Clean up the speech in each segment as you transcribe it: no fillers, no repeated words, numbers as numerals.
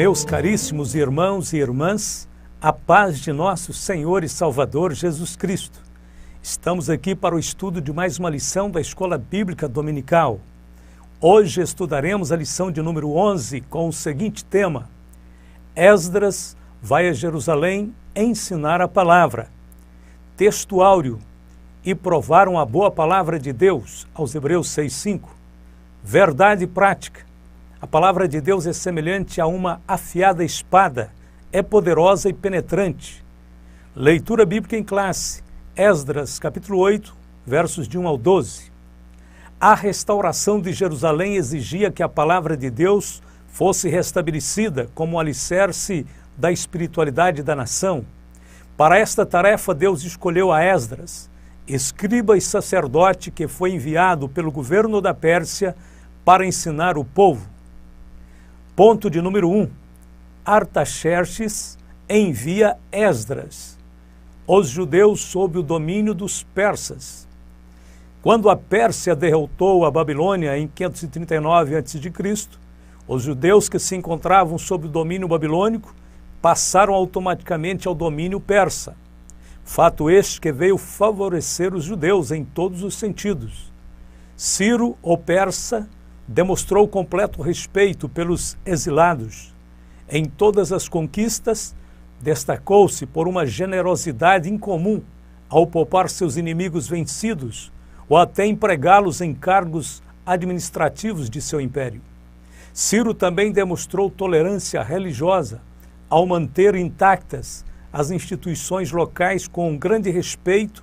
Meus caríssimos irmãos e irmãs, a paz de nosso Senhor e Salvador Jesus Cristo. Estamos aqui para o estudo de mais uma lição da Escola Bíblica Dominical. Hoje estudaremos a lição de número 11 com o seguinte tema: Esdras vai a Jerusalém ensinar a palavra. Texto áureo: e provaram a boa palavra de Deus, aos Hebreus 6:5. Verdade prática: a palavra de Deus é semelhante a uma afiada espada, é poderosa e penetrante. Leitura bíblica em classe, Esdras, capítulo 8, versos de 1 ao 12. A restauração de Jerusalém exigia que a palavra de Deus fosse restabelecida como alicerce da espiritualidade da nação. Para esta tarefa, Deus escolheu a Esdras, escriba e sacerdote que foi enviado pelo governo da Pérsia para ensinar o povo. Ponto de número 1. Artaxerxes envia Esdras. Os judeus sob o domínio dos persas. Quando a Pérsia derrotou a Babilônia em 539 a.C., os judeus que se encontravam sob o domínio babilônico passaram automaticamente ao domínio persa. Fato este que veio favorecer os judeus em todos os sentidos. Ciro, o persa, demonstrou completo respeito pelos exilados. Em todas as conquistas, destacou-se por uma generosidade incomum ao poupar seus inimigos vencidos ou até empregá-los em cargos administrativos de seu império. Ciro também demonstrou tolerância religiosa ao manter intactas as instituições locais com grande respeito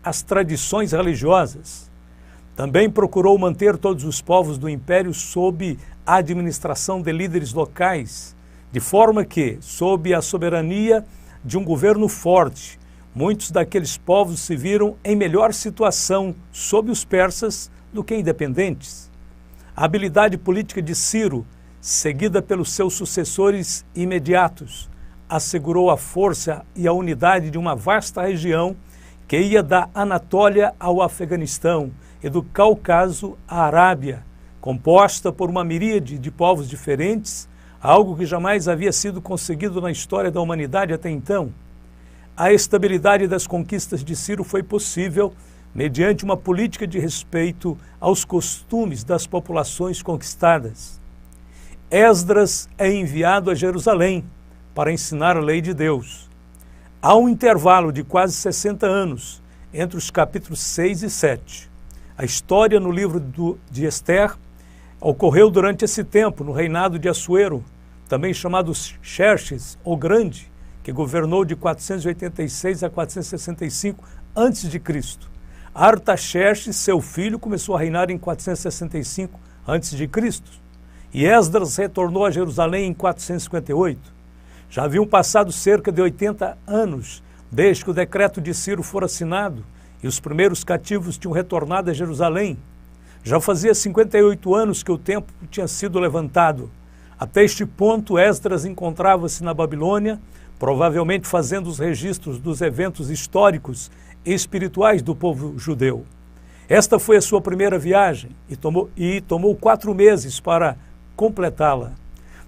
às tradições religiosas. Também procurou manter todos os povos do império sob a administração de líderes locais, de forma que, sob a soberania de um governo forte, muitos daqueles povos se viram em melhor situação sob os persas do que independentes. A habilidade política de Ciro, seguida pelos seus sucessores imediatos, assegurou a força e a unidade de uma vasta região que ia da Anatólia ao Afeganistão e do Cáucaso à Arábia, composta por uma miríade de povos diferentes, algo que jamais havia sido conseguido na história da humanidade até então. A estabilidade das conquistas de Ciro foi possível mediante uma política de respeito aos costumes das populações conquistadas. Esdras é enviado a Jerusalém para ensinar a lei de Deus. Há um intervalo de quase 60 anos entre os capítulos 6 e 7. A história no livro de Ester ocorreu durante esse tempo, no reinado de Assuero, também chamado Xerxes, o Grande, que governou de 486 a 465 a.C. Artaxerxes, seu filho, começou a reinar em 465 a.C. e Esdras retornou a Jerusalém em 458. Já haviam passado cerca de 80 anos desde que o decreto de Ciro fora assinado e os primeiros cativos tinham retornado a Jerusalém. Já fazia 58 anos que o templo tinha sido levantado. Até este ponto, Esdras encontrava-se na Babilônia, provavelmente fazendo os registros dos eventos históricos e espirituais do povo judeu. Esta foi a sua primeira viagem e tomou 4 meses para completá-la.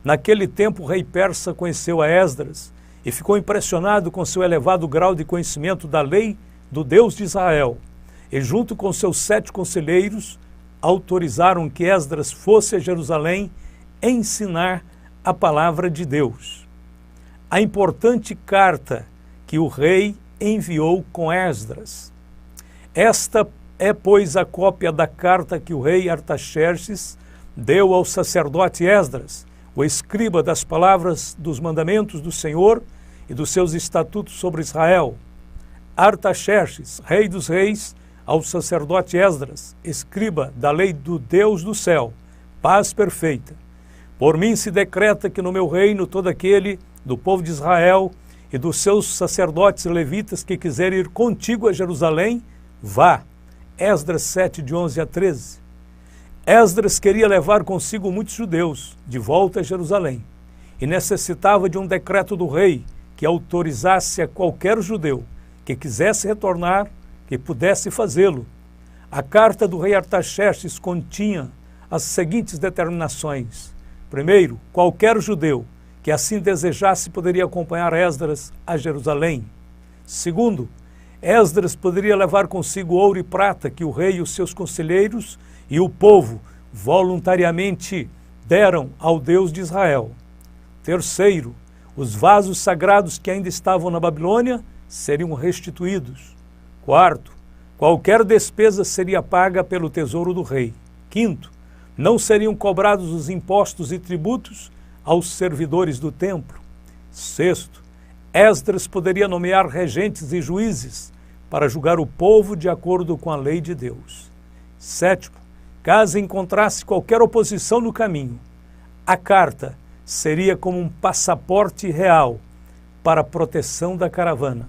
Naquele tempo, o rei persa conheceu a Esdras e ficou impressionado com seu elevado grau de conhecimento da lei do Deus de Israel, e junto com seus 7 conselheiros, autorizaram que Esdras fosse a Jerusalém ensinar a palavra de Deus. A importante carta que o rei enviou com Esdras. Esta é, pois, a cópia da carta que o rei Artaxerxes deu ao sacerdote Esdras, o escriba das palavras dos mandamentos do Senhor e dos seus estatutos sobre Israel. Artaxerxes, rei dos reis, ao sacerdote Esdras, escriba da lei do Deus do céu, paz perfeita. Por mim se decreta que no meu reino todo aquele do povo de Israel e dos seus sacerdotes levitas que quiser ir contigo a Jerusalém, vá. Esdras 7, de 11 a 13. Esdras queria levar consigo muitos judeus de volta a Jerusalém e necessitava de um decreto do rei que autorizasse a qualquer judeu que quisesse retornar, que pudesse fazê-lo. A carta do rei Artaxerxes continha as seguintes determinações. Primeiro, qualquer judeu que assim desejasse poderia acompanhar Esdras a Jerusalém. Segundo, Esdras poderia levar consigo ouro e prata que o rei e os seus conselheiros e o povo voluntariamente deram ao Deus de Israel. Terceiro, os vasos sagrados que ainda estavam na Babilônia seriam restituídos. Quarto, qualquer despesa seria paga pelo tesouro do rei. Quinto, não seriam cobrados os impostos e tributos aos servidores do templo. Sexto, Esdras poderia nomear regentes e juízes para julgar o povo de acordo com a lei de Deus. Sétimo, caso encontrasse qualquer oposição no caminho, a carta seria como um passaporte real para a proteção da caravana.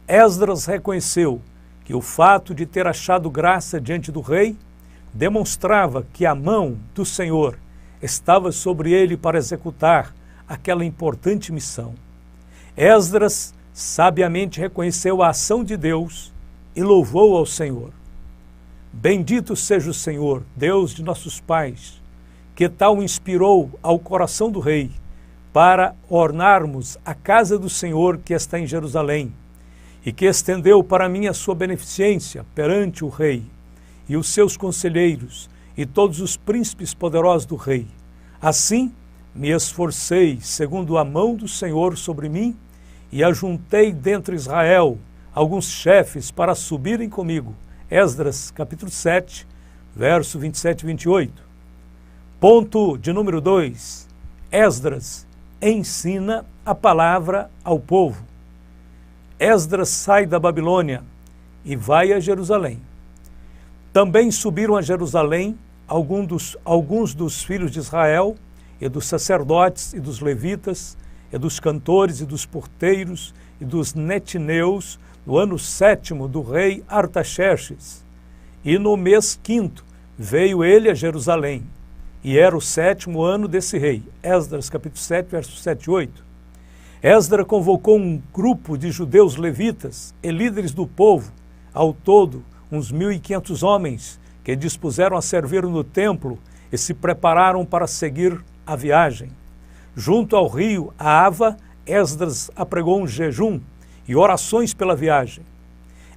Esdras reconheceu que o fato de ter achado graça diante do rei demonstrava que a mão do Senhor estava sobre ele para executar aquela importante missão. Esdras sabiamente reconheceu a ação de Deus e louvou ao Senhor. Bendito seja o Senhor, Deus de nossos pais, que tal inspirou ao coração do rei para ornarmos a casa do Senhor que está em Jerusalém, e que estendeu para mim a sua beneficência perante o rei e os seus conselheiros e todos os príncipes poderosos do rei. Assim me esforcei segundo a mão do Senhor sobre mim e ajuntei dentre Israel alguns chefes para subirem comigo. Esdras, capítulo 7, verso 27 e 28. Ponto de número 2. Esdras ensina a palavra ao povo. Esdras sai da Babilônia e vai a Jerusalém. Também subiram a Jerusalém alguns dos filhos de Israel, e dos sacerdotes, e dos levitas, e dos cantores, e dos porteiros, e dos netineus, no ano 7º do rei Artaxerxes. E no mês 5º veio ele a Jerusalém, e era o 7º ano desse rei. Esdras, capítulo 7, versos 7 e 8. Esdras convocou um grupo de judeus levitas e líderes do povo, ao todo uns 1.500 homens, que dispuseram a servir no templo e se prepararam para seguir a viagem. Junto ao rio Ahava, Esdras apregou um jejum e orações pela viagem.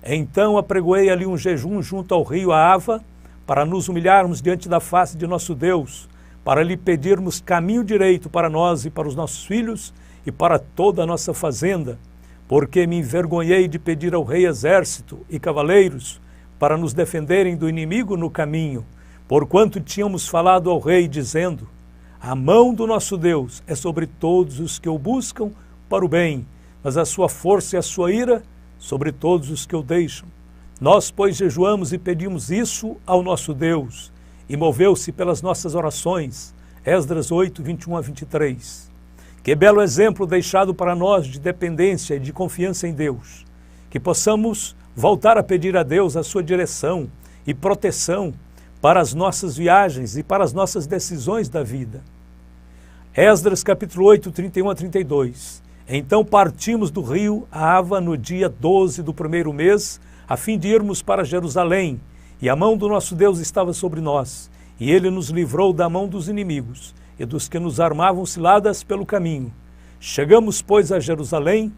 Então apregoei ali um jejum junto ao rio Ahava, para nos humilharmos diante da face de nosso Deus, para lhe pedirmos caminho direito para nós e para os nossos filhos e para toda a nossa fazenda, porque me envergonhei de pedir ao rei exército e cavaleiros para nos defenderem do inimigo no caminho, porquanto tínhamos falado ao rei, dizendo: a mão do nosso Deus é sobre todos os que o buscam para o bem, mas a sua força e a sua ira sobre todos os que o deixam. Nós, pois, jejuamos e pedimos isso ao nosso Deus, e moveu-se pelas nossas orações. Esdras 8, 21 a 23. Que belo exemplo deixado para nós de dependência e de confiança em Deus. Que possamos voltar a pedir a Deus a sua direção e proteção para as nossas viagens e para as nossas decisões da vida. Esdras capítulo 8, 31 a 32. Então partimos do rio Ahava no dia 12 do primeiro mês, a fim de irmos para Jerusalém, e a mão do nosso Deus estava sobre nós, e ele nos livrou da mão dos inimigos e dos que nos armavam ciladas pelo caminho. Chegamos, pois, a Jerusalém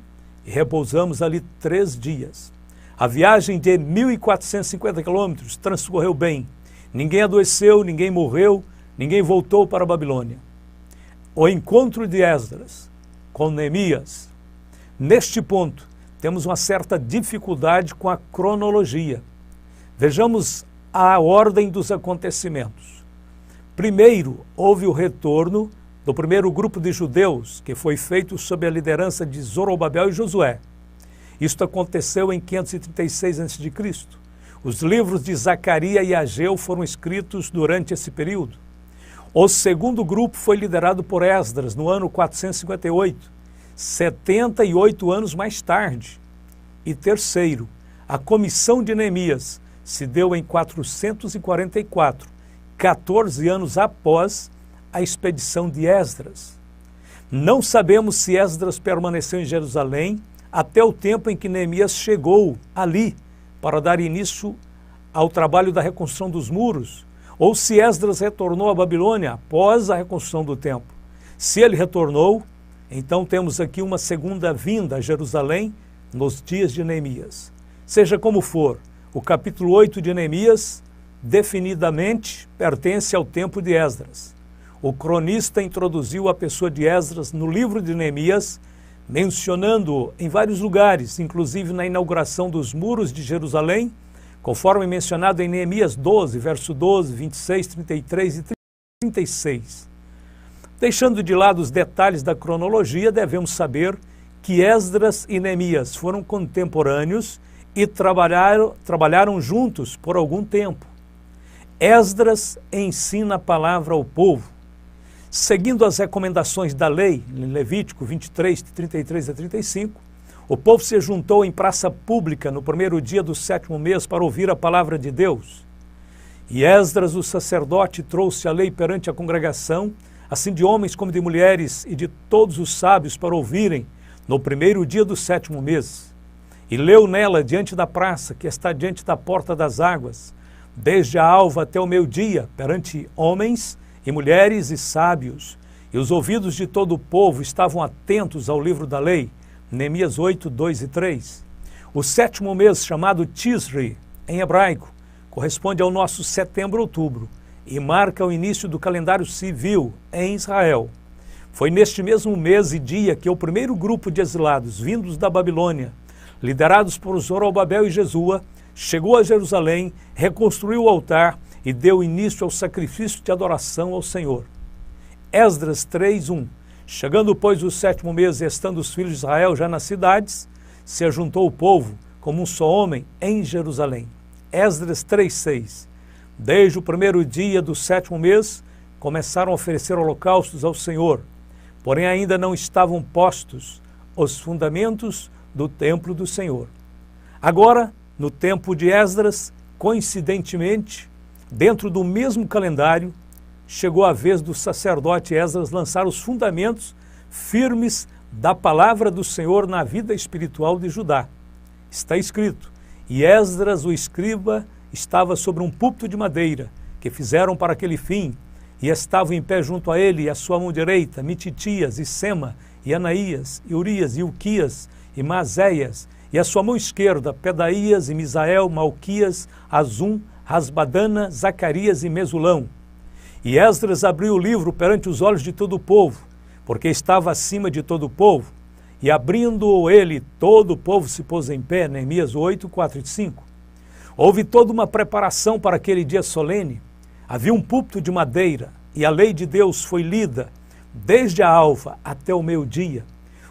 e repousamos ali 3 dias. A viagem de 1.450 quilômetros transcorreu bem. Ninguém adoeceu, ninguém morreu, ninguém voltou para a Babilônia. O encontro de Esdras com Neemias. Neste ponto, temos uma certa dificuldade com a cronologia. Vejamos a ordem dos acontecimentos. Primeiro, houve o retorno do primeiro grupo de judeus, que foi feito sob a liderança de Zorobabel e Josué. Isto aconteceu em 536 a.C. Os livros de Zacarias e Ageu foram escritos durante esse período. O segundo grupo foi liderado por Esdras no ano 458, 78 anos mais tarde. E terceiro, a comissão de Neemias se deu em 444, 14 anos após a expedição de Esdras. Não sabemos se Esdras permaneceu em Jerusalém até o tempo em que Neemias chegou ali para dar início ao trabalho da reconstrução dos muros, ou se Esdras retornou à Babilônia após a reconstrução do templo. Se ele retornou, então temos aqui uma segunda vinda a Jerusalém nos dias de Neemias. Seja como for, o capítulo 8 de Neemias definidamente pertence ao tempo de Esdras. O cronista introduziu a pessoa de Esdras no livro de Neemias, mencionando-o em vários lugares, inclusive na inauguração dos muros de Jerusalém, conforme mencionado em Neemias 12, verso 12, 26, 33 e 36. Deixando de lado os detalhes da cronologia, devemos saber que Esdras e Neemias foram contemporâneos e trabalharam juntos por algum tempo. Esdras ensina a palavra ao povo. Seguindo as recomendações da lei, em Levítico 23, de 33 a 35, o povo se juntou em praça pública no primeiro dia do 7º mês para ouvir a palavra de Deus. E Esdras, o sacerdote, trouxe a lei perante a congregação, assim de homens como de mulheres e de todos os sábios para ouvirem no primeiro dia do 7º mês. E leu nela diante da praça, que está diante da porta das águas, desde a alva até o meio-dia, perante homens e mulheres e sábios. E os ouvidos de todo o povo estavam atentos ao livro da lei. Neemias 8, 2 e 3. O 7º mês, chamado Tisri, em hebraico, corresponde ao nosso setembro-outubro e marca o início do calendário civil em Israel. Foi neste mesmo mês e dia que o primeiro grupo de exilados vindos da Babilônia, liderados por Zorobabel e Jesua, chegou a Jerusalém, reconstruiu o altar e deu início ao sacrifício de adoração ao Senhor. Esdras 3, 1. Chegando, pois, o 7º mês, e estando os filhos de Israel já nas cidades, se ajuntou o povo como um só homem em Jerusalém. Esdras 3, 6. Desde o primeiro dia do 7º mês, começaram a oferecer holocaustos ao Senhor, porém ainda não estavam postos os fundamentos do templo do Senhor. Agora, no tempo de Esdras, coincidentemente, dentro do mesmo calendário, chegou a vez do sacerdote Esdras lançar os fundamentos firmes da palavra do Senhor na vida espiritual de Judá. Está escrito: e Esdras, o escriba, estava sobre um púlpito de madeira, que fizeram para aquele fim, e estavam em pé junto a ele, e à sua mão direita, Mititias, e Sema, e Anaías, e Urias, e Ilquias, e Maséias, e à sua mão esquerda, Pedaías, e Misael, Malquias, Azum, Rasbadana, Zacarias e Mesulão. E Esdras abriu o livro perante os olhos de todo o povo, porque estava acima de todo o povo, e abrindo ele, todo o povo se pôs em pé, Neemias 8, 4 e 5. Houve toda uma preparação para aquele dia solene. Havia um púlpito de madeira, e a lei de Deus foi lida desde a alva até o meio-dia.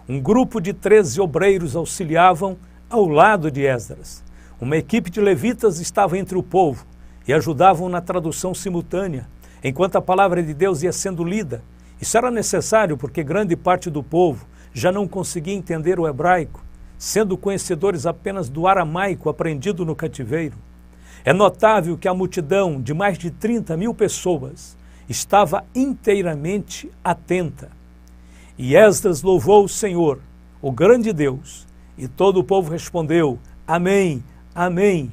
Um grupo de 13 obreiros auxiliavam ao lado de Esdras. Uma equipe de levitas estava entre o povo e ajudavam na tradução simultânea, enquanto a palavra de Deus ia sendo lida. Isso era necessário porque grande parte do povo já não conseguia entender o hebraico, sendo conhecedores apenas do aramaico aprendido no cativeiro. É notável que a multidão de mais de 30.000 pessoas estava inteiramente atenta. E Esdras louvou o Senhor, o grande Deus, e todo o povo respondeu: Amém, Amém,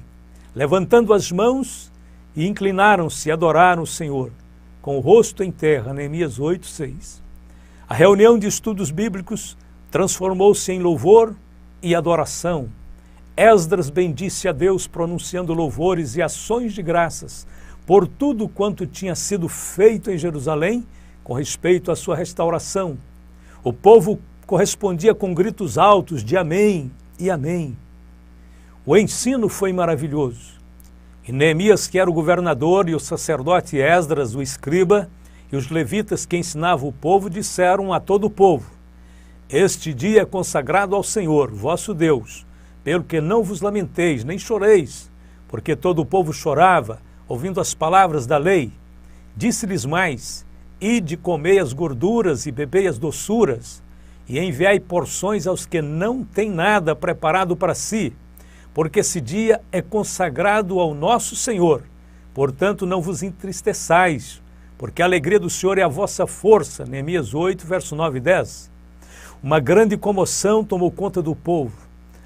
levantando as mãos, e inclinaram-se e adoraram o Senhor, com o rosto em terra. Neemias 8, 6. A reunião de estudos bíblicos transformou-se em louvor e adoração. Esdras bendisse a Deus, pronunciando louvores e ações de graças por tudo quanto tinha sido feito em Jerusalém com respeito à sua restauração. O povo correspondia com gritos altos de amém e amém. O ensino foi maravilhoso. E Neemias, que era o governador, e o sacerdote Esdras, o escriba, e os levitas que ensinavam o povo, disseram a todo o povo: Este dia é consagrado ao Senhor, vosso Deus, pelo que não vos lamenteis, nem choreis, porque todo o povo chorava, ouvindo as palavras da lei. Disse-lhes mais: Ide, comei as gorduras e bebei as doçuras, e enviai porções aos que não têm nada preparado para si, porque esse dia é consagrado ao nosso Senhor. Portanto, não vos entristeçais, porque a alegria do Senhor é a vossa força. Neemias 8, verso 9 e 10. Uma grande comoção tomou conta do povo.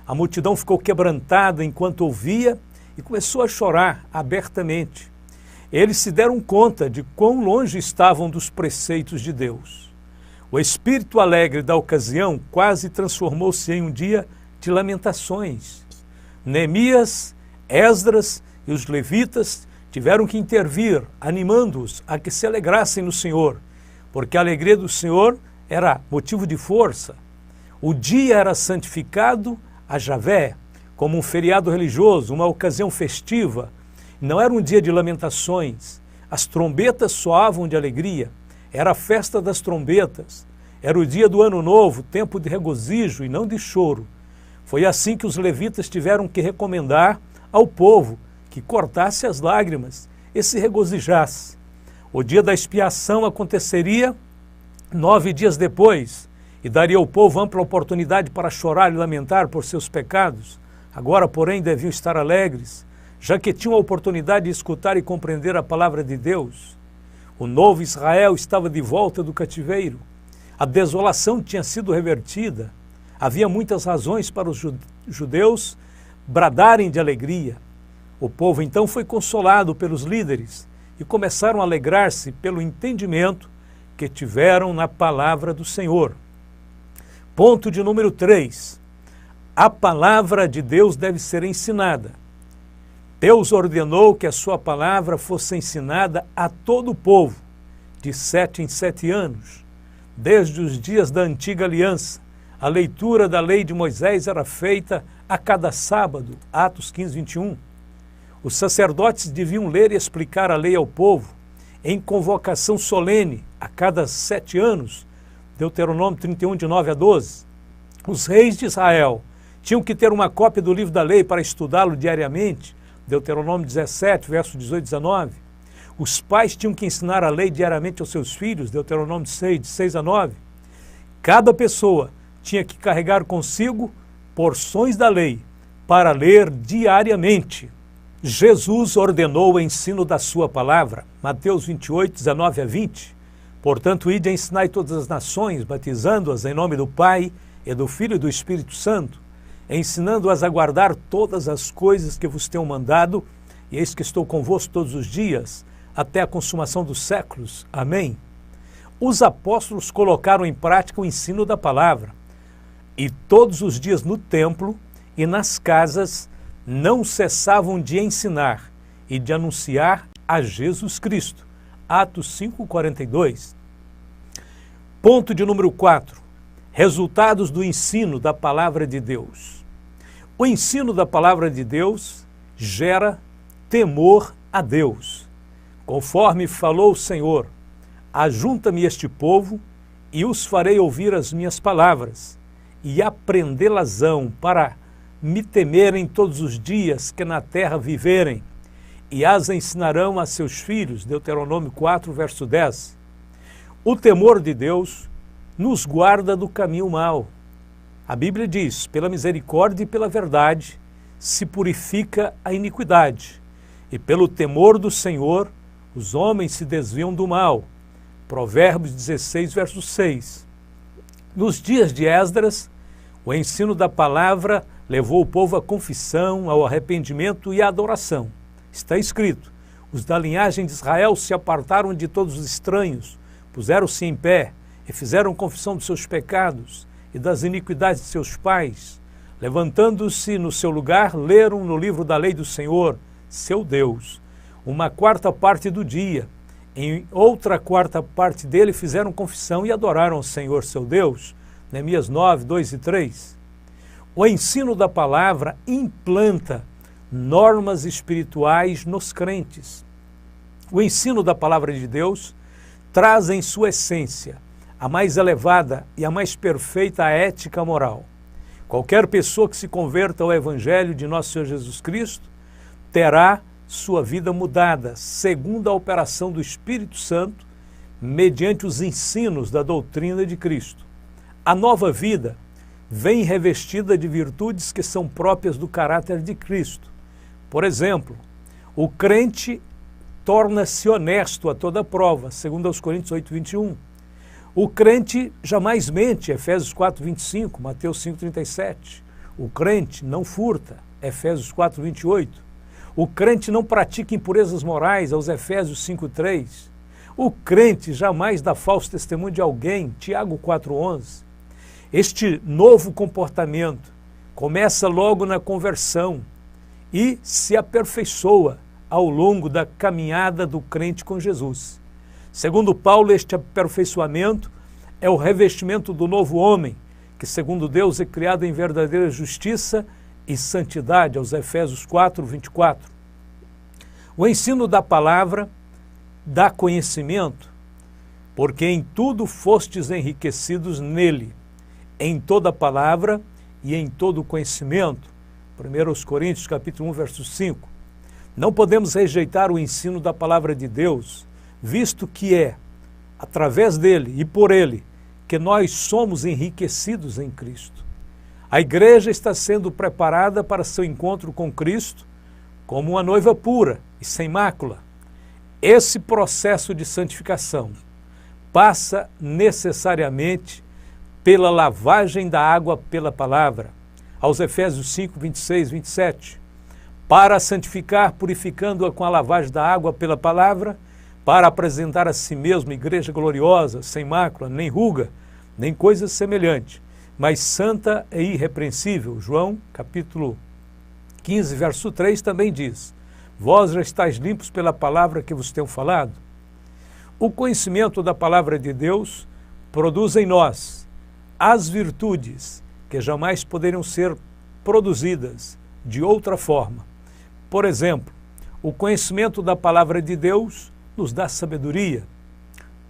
A multidão ficou quebrantada enquanto ouvia e começou a chorar abertamente. Eles se deram conta de quão longe estavam dos preceitos de Deus. O espírito alegre da ocasião quase transformou-se em um dia de lamentações. Neemias, Esdras e os levitas tiveram que intervir, animando-os a que se alegrassem no Senhor, porque a alegria do Senhor era motivo de força. O dia era santificado a Javé, como um feriado religioso, uma ocasião festiva. Não era um dia de lamentações. As trombetas soavam de alegria. Era a festa das trombetas. Era o dia do ano novo, tempo de regozijo e não de choro. Foi assim que os levitas tiveram que recomendar ao povo que cortasse as lágrimas e se regozijasse. O dia da expiação aconteceria 9 dias depois e daria ao povo ampla oportunidade para chorar e lamentar por seus pecados. Agora, porém, deviam estar alegres, já que tinham a oportunidade de escutar e compreender a palavra de Deus. O novo Israel estava de volta do cativeiro. A desolação tinha sido revertida. Havia muitas razões para os judeus bradarem de alegria. O povo então foi consolado pelos líderes e começaram a alegrar-se pelo entendimento que tiveram na palavra do Senhor. Ponto de número 3. A palavra de Deus deve ser ensinada. Deus ordenou que a sua palavra fosse ensinada a todo o povo, de 7 em 7 anos. Desde os dias da antiga aliança, a leitura da lei de Moisés era feita a cada sábado, Atos 15, 21. Os sacerdotes deviam ler e explicar a lei ao povo, em convocação solene, a cada 7 anos, Deuteronômio 31, de 9 a 12. Os reis de Israel tinham que ter uma cópia do livro da lei para estudá-lo diariamente, Deuteronômio 17, versos 18 e 19. Os pais tinham que ensinar a lei diariamente aos seus filhos, Deuteronômio 6, de 6 a 9. Cada pessoa tinha que carregar consigo porções da lei para ler diariamente. Jesus ordenou o ensino da sua palavra, Mateus 28, 19 a 20. Portanto, ide a ensinar todas as nações, batizando-as em nome do Pai, e do Filho e do Espírito Santo, ensinando-as a guardar todas as coisas que vos tenho mandado, e eis que estou convosco todos os dias, até a consumação dos séculos. Amém. Os apóstolos colocaram em prática o ensino da palavra, e todos os dias no templo e nas casas não cessavam de ensinar e de anunciar a Jesus Cristo. Atos 5:42. Ponto de número 4. Resultados do ensino da palavra de Deus. O ensino da palavra de Deus gera temor a Deus. Conforme falou o Senhor, ajunta-me este povo e os farei ouvir as minhas palavras e aprendê-las-ão para me temerem todos os dias que na terra viverem, e as ensinarão a seus filhos. Deuteronômio 4, verso 10. O temor de Deus nos guarda do caminho mau. A Bíblia diz, pela misericórdia e pela verdade se purifica a iniquidade, e pelo temor do Senhor os homens se desviam do mal. Provérbios 16, verso 6. Nos dias de Esdras, o ensino da palavra levou o povo à confissão, ao arrependimento e à adoração. Está escrito, os da linhagem de Israel se apartaram de todos os estranhos, puseram-se em pé e fizeram confissão dos seus pecados e das iniquidades de seus pais. Levantando-se no seu lugar, leram no livro da lei do Senhor, seu Deus, uma quarta parte do dia. Em outra quarta parte dele fizeram confissão e adoraram ao Senhor, seu Deus. Neemias 9, 2 e 3. O ensino da palavra implanta normas espirituais nos crentes. O ensino da palavra de Deus traz em sua essência a mais elevada e a mais perfeita ética moral. Qualquer pessoa que se converta ao Evangelho de nosso Senhor Jesus Cristo terá sua vida mudada, segundo a operação do Espírito Santo, mediante os ensinos da doutrina de Cristo. A nova vida vem revestida de virtudes que são próprias do caráter de Cristo. Por exemplo, o crente torna-se honesto a toda prova, segundo aos Coríntios 8, 21. O crente jamais mente, Efésios 4, 25, Mateus 5, 37. O crente não furta, Efésios 4, 28. O crente não pratica impurezas morais, aos Efésios 5, 3. O crente jamais dá falso testemunho de alguém, Tiago 4,11. Este novo comportamento começa logo na conversão e se aperfeiçoa ao longo da caminhada do crente com Jesus. Segundo Paulo, este aperfeiçoamento é o revestimento do novo homem, que segundo Deus é criado em verdadeira justiça e santidade, aos Efésios 4:24. O ensino da palavra dá conhecimento, porque em tudo fostes enriquecidos nele, em toda palavra e em todo conhecimento. 1 Coríntios capítulo 1, verso 5. Não podemos rejeitar o ensino da palavra de Deus, visto que é através dele e por ele que nós somos enriquecidos em Cristo. A igreja está sendo preparada para seu encontro com Cristo como uma noiva pura e sem mácula. Esse processo de santificação passa necessariamente pela lavagem da água pela palavra, aos Efésios 5, 26, 27. Para santificar, purificando-a com a lavagem da água pela palavra, para apresentar a si mesmo igreja gloriosa, sem mácula, nem ruga, nem coisa semelhante, mas santa e irrepreensível. João, capítulo 15, verso 3, também diz: vós já estáis limpos pela palavra que vos tenho falado. O conhecimento da palavra de Deus produz em nós as virtudes que jamais poderiam ser produzidas de outra forma. Por exemplo, o conhecimento da palavra de Deus nos dá sabedoria.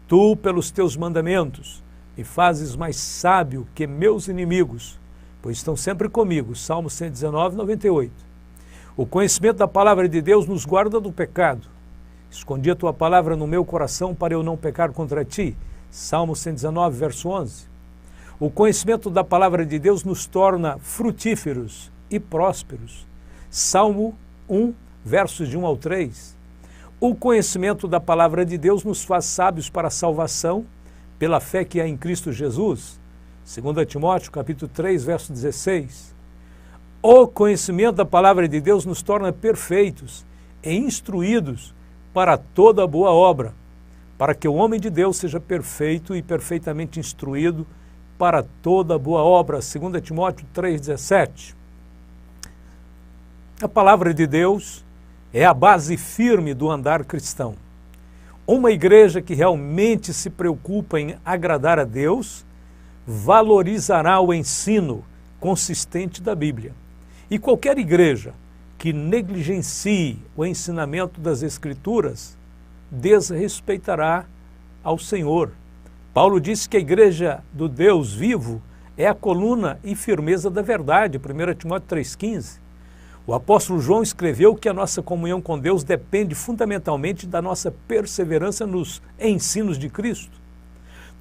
Tu, pelos teus mandamentos, me fazes mais sábio que meus inimigos, pois estão sempre comigo. Salmo 119, 98. O conhecimento da palavra de Deus nos guarda do pecado. Escondi a tua palavra no meu coração para eu não pecar contra ti. Salmo 119, verso 11. O conhecimento da palavra de Deus nos torna frutíferos e prósperos. Salmo 1, versos de 1 ao 3. O conhecimento da palavra de Deus nos faz sábios para a salvação, pela fé que há em Cristo Jesus. 2 Timóteo, capítulo 3, verso 16. O conhecimento da palavra de Deus nos torna perfeitos e instruídos para toda boa obra, para que o homem de Deus seja perfeito e perfeitamente instruído para toda boa obra. 2 Timóteo 3,17. A palavra de Deus é a base firme do andar cristão. Uma igreja que realmente se preocupa em agradar a Deus valorizará o ensino consistente da Bíblia. E qualquer igreja que negligencie o ensinamento das Escrituras desrespeitará ao Senhor. Paulo disse que a igreja do Deus vivo é a coluna e firmeza da verdade, 1 Timóteo 3,15. O apóstolo João escreveu que a nossa comunhão com Deus depende fundamentalmente da nossa perseverança nos ensinos de Cristo.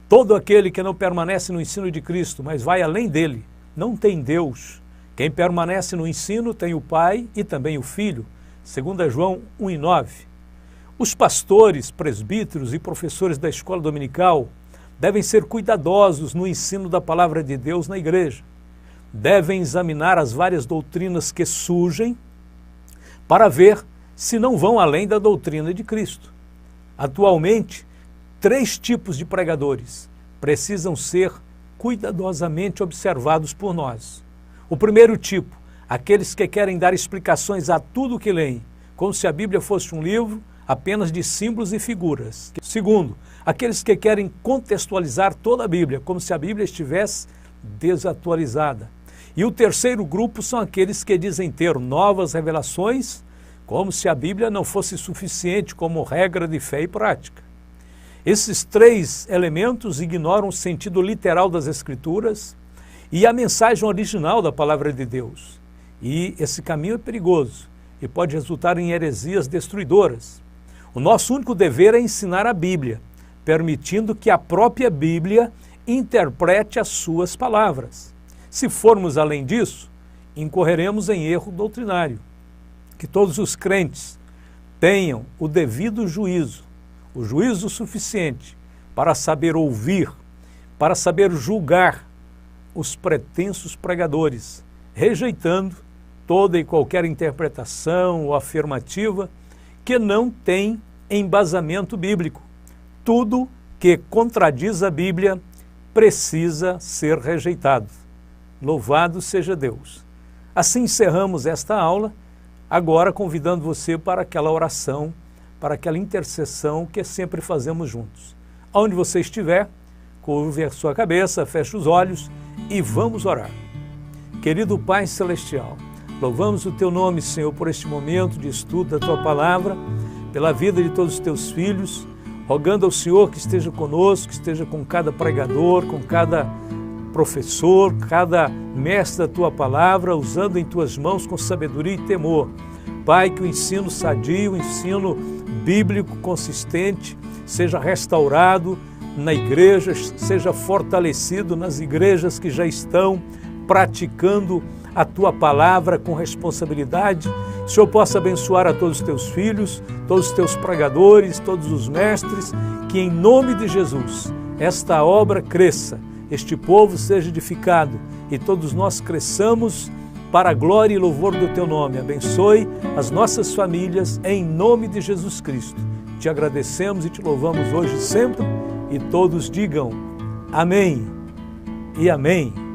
Todo aquele que não permanece no ensino de Cristo, mas vai além dele, não tem Deus. Quem permanece no ensino tem o Pai e também o Filho, 2 João 1,9. Os pastores, presbíteros e professores da escola dominical devem ser cuidadosos no ensino da palavra de Deus na igreja. Devem examinar as várias doutrinas que surgem para ver se não vão além da doutrina de Cristo. Atualmente, 3 tipos de pregadores precisam ser cuidadosamente observados por nós. O primeiro tipo, aqueles que querem dar explicações a tudo o que leem, como se a Bíblia fosse um livro apenas de símbolos e figuras. Segundo, aqueles que querem contextualizar toda a Bíblia, como se a Bíblia estivesse desatualizada. E o terceiro grupo são aqueles que dizem ter novas revelações, como se a Bíblia não fosse suficiente como regra de fé e prática. Esses 3 elementos ignoram o sentido literal das Escrituras e a mensagem original da palavra de Deus. E esse caminho é perigoso e pode resultar em heresias destruidoras. O nosso único dever é ensinar a Bíblia, permitindo que a própria Bíblia interprete as suas palavras. Se formos além disso, incorreremos em erro doutrinário. Que todos os crentes tenham o devido juízo, o juízo suficiente para saber ouvir, para saber julgar os pretensos pregadores, rejeitando toda e qualquer interpretação ou afirmativa que não tem embasamento bíblico. tudo que contradiz a Bíblia precisa ser rejeitado. Louvado seja Deus. Assim encerramos esta aula, agora convidando você para aquela oração, para aquela intercessão que sempre fazemos juntos. Aonde você estiver, curve a sua cabeça, feche os olhos e vamos orar. Querido Pai Celestial, louvamos o Teu nome, Senhor, por este momento de estudo da Tua Palavra, pela vida de todos os Teus filhos, rogando ao Senhor que esteja conosco, que esteja com cada pregador, com cada professor, cada mestre da Tua Palavra, usando em Tuas mãos com sabedoria e temor. Pai, que o ensino sadio, o ensino bíblico consistente, seja restaurado na igreja, seja fortalecido nas igrejas que já estão praticando a Tua Palavra com responsabilidade. O Senhor possa abençoar a todos os Teus filhos, todos os Teus pregadores, todos os mestres, que em nome de Jesus esta obra cresça, este povo seja edificado e todos nós cresçamos para a glória e louvor do Teu nome. Abençoe as nossas famílias em nome de Jesus Cristo. Te agradecemos e Te louvamos hoje e sempre, e todos digam amém e amém.